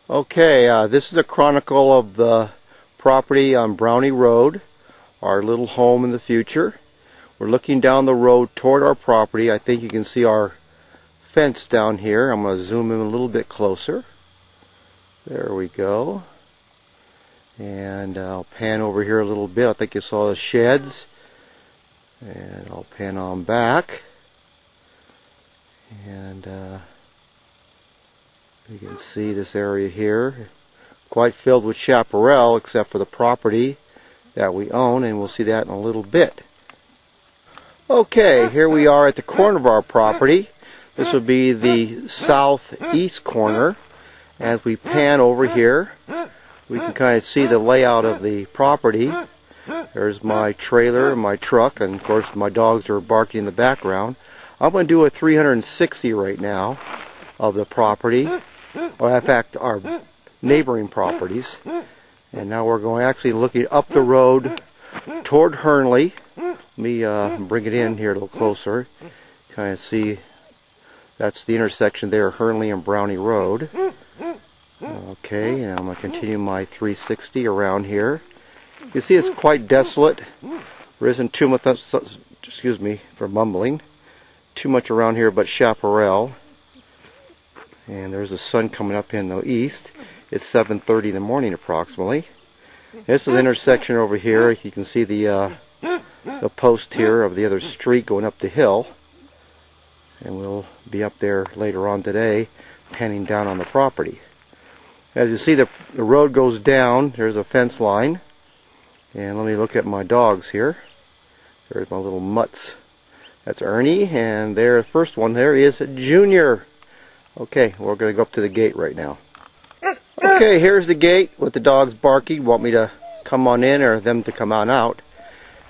Okay, this is a chronicle of the property on Brownie Road, our little home in the future. We're looking down the road toward our property. I think you can see our fence down here. I'm going to zoom in a little bit closer. There we go. And I'll pan over here a little bit. I think you saw the sheds. And I'll pan on back. And you can see this area here, quite filled with chaparral except for the property that we own, and we'll see that in a little bit. Okay, here we are at the corner of our property. This would be the southeast corner. As we pan over here, we can kind of see the layout of the property. There's my trailer, my truck, and of course my dogs are barking in the background. I'm going to do a 360 right now of the property, or in fact our neighboring properties. And now we're going actually looking up the road toward Hernley. Let me bring it in here a little closer. Kind of see that's the intersection there, Hernley and Brownie Road. Okay, and I'm going to continue my 360 around here. You can see it's quite desolate. There isn't too much, excuse me for mumbling, too much around here but chaparral. And there's the sun coming up in the east. It's 7:30 in the morning approximately. This is the intersection over here. You can see the post here of the other street going up the hill. And we'll be up there later on today, panning down on the property. As you see, the road goes down. There's a fence line. And let me look at my dogs here. There's my little mutts. That's Ernie, and there, the first one there is Junior. Okay, we're going to go up to the gate right now. Okay, here's the gate with the dogs barking. Want me to come on in or them to come on out.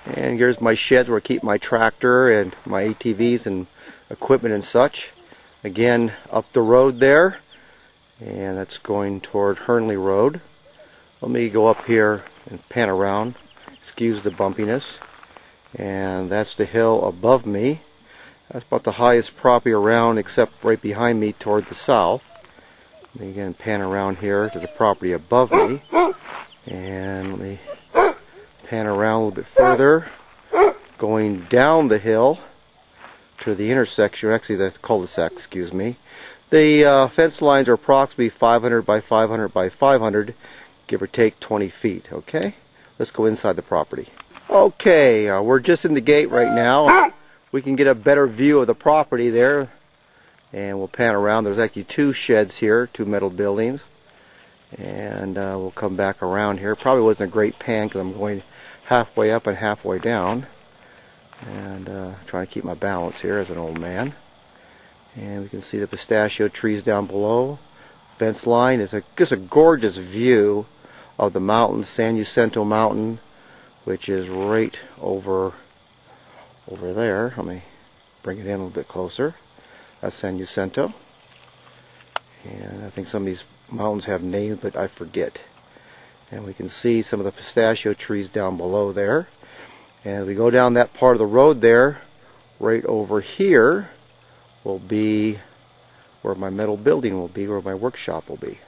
And here's my sheds where I keep my tractor and my ATVs and equipment and such. Again, up the road there. And that's going toward Hernley Road. Let me go up here and pan around. Excuse the bumpiness. And that's the hill above me. That's about the highest property around except right behind me toward the south. Let me again pan around here to the property above me. And let me pan around a little bit further. Going down the hill to the intersection, actually the cul-de-sac, excuse me. The fence lines are approximately 500 by 500 by 500, give or take 20 feet, okay? Let's go inside the property. Okay, we're just in the gate right now. We can get a better view of the property there, and we'll pan around. There's actually two sheds here, two metal buildings, and we'll come back around here. Probably wasn't a great pan because I'm going halfway up and halfway down, and trying to keep my balance here as an old man. And we can see the pistachio trees down below. Fence line is just a gorgeous view of the mountains, San Jacinto Mountain, which is right over there. Let me bring it in a little bit closer. That's San Jacinto. And I think some of these mountains have names, but I forget. And we can see some of the pistachio trees down below there. And we go down that part of the road there, right over here will be where my metal building will be, where my workshop will be.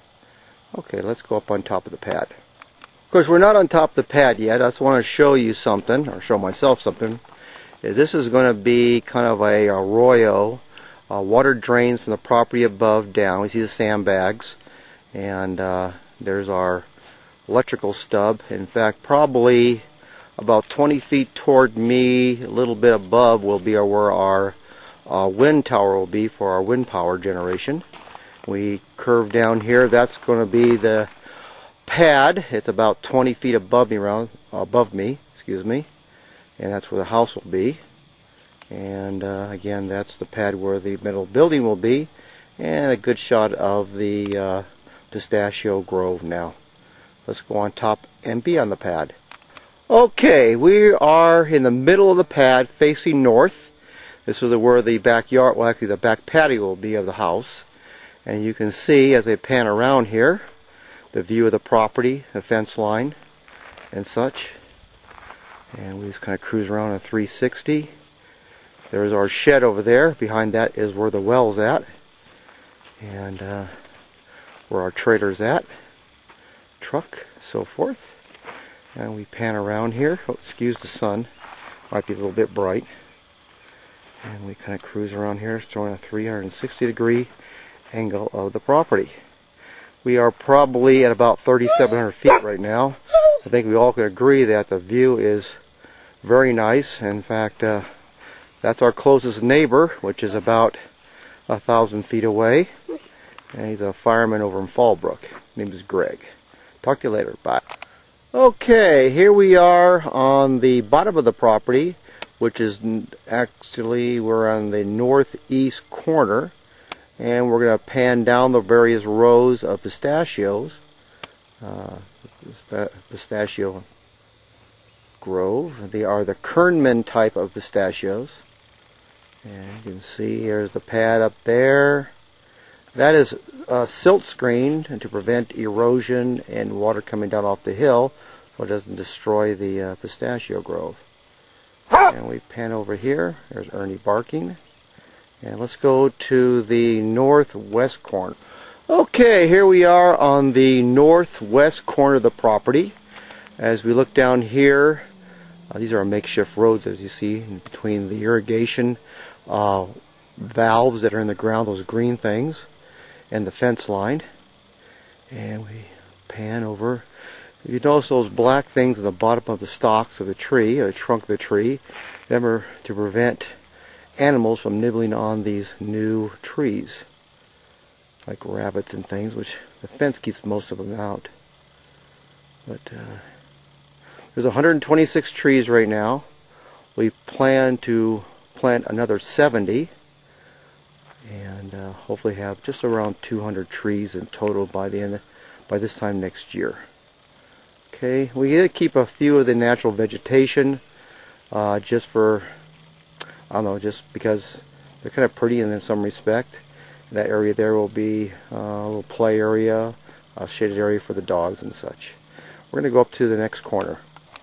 Okay, let's go up on top of the pad. Of course, we're not on top of the pad yet. I just want to show you something, or show myself something. This is going to be kind of a arroyo. Water drains from the property above down. We see the sandbags. And there's our electrical stub. In fact, probably about 20 feet toward me, a little bit above, will be where our wind tower will be for our wind power generation. We curve down here. That's going to be the pad. It's about 20 feet above me, excuse me, and that's where the house will be. And again, that's the pad where the metal building will be, and a good shot of the pistachio grove. Now let's go on top and be on the pad. Okay, we are in the middle of the pad facing north. This is where the backyard, well actually the back patio will be of the house. And you can see as I pan around here, the view of the property, the fence line, and such. And we just kind of cruise around a 360. There's our shed over there. Behind that is where the well's at. And where our trailer's at, truck, so forth. And we pan around here. Oh, excuse the sun, might be a little bit bright. And we kind of cruise around here, showing a 360-degree angle of the property. We are probably at about 3,700 feet right now. I think we all can agree that the view is very nice. In fact, that's our closest neighbor, which is about 1,000 feet away. And he's a fireman over in Fallbrook. His name is Greg. Talk to you later. Bye. Okay, here we are on the bottom of the property, which is actually, we're on the northeast corner. And we're going to pan down the various rows of pistachios. Pistachio grove. They are the Kernman type of pistachios. And you can see here's the pad up there. That is silt screened to prevent erosion and water coming down off the hill so it doesn't destroy the pistachio grove. And we pan over here. There's Ernie barking. And let's go to the northwest corner. Okay, here we are on the northwest corner of the property. As we look down here, these are makeshift roads, as you see, in between the irrigation valves that are in the ground, those green things, and the fence line. And we pan over. You notice those black things at the bottom of the stalks of the tree, or the trunk of the tree. Them are to prevent animals from nibbling on these new trees, like rabbits and things, which the fence keeps most of them out. But there's 126 trees right now. We plan to plant another 70 and hopefully have just around 200 trees in total by this time next year. Okay, we need to keep a few of the natural vegetation just for, I don't know, just because they're kind of pretty in some respect. That area there will be a little play area, a shaded area for the dogs and such. We're going to go up to the next corner.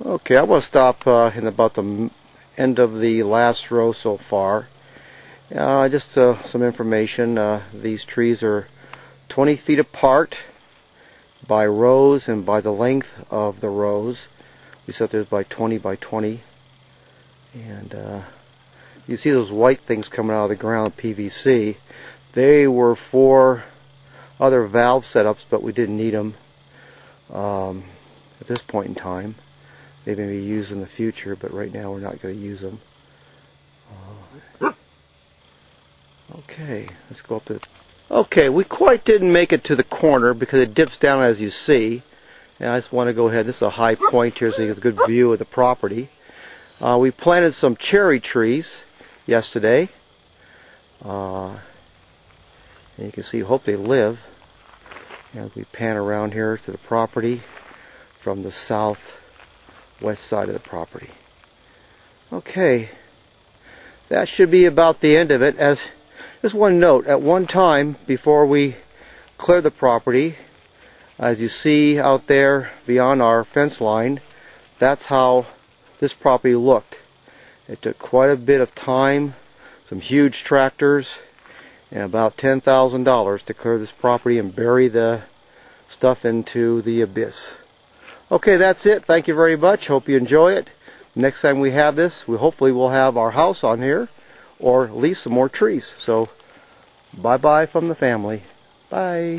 Okay, I want to stop in about the end of the last row so far. Just some information. These trees are 20 feet apart by rows and by the length of the rows. We set this by 20 by 20. And you see those white things coming out of the ground, PVC. They were for other valve setups, but we didn't need them at this point in time. They may be used in the future, but right now we're not going to use them. Okay, let's go up to... Okay, we quite didn't make it to the corner because it dips down as you see. And I just want to go ahead. This is a high point here so you get a good view of the property. We planted some cherry trees yesterday. And you can see, hope they live. As we pan around here to the property from the southwest side of the property. Okay, that should be about the end of it. As just one note, at one time before we cleared the property, as you see out there beyond our fence line, that's how this property looked. It took quite a bit of time, some huge tractors, and about $10,000 to clear this property and bury the stuff into the abyss. Okay, that's it. Thank you very much. Hope you enjoy it. Next time we have this, we hopefully will have our house on here, or at least some more trees. So, bye-bye from the family. Bye.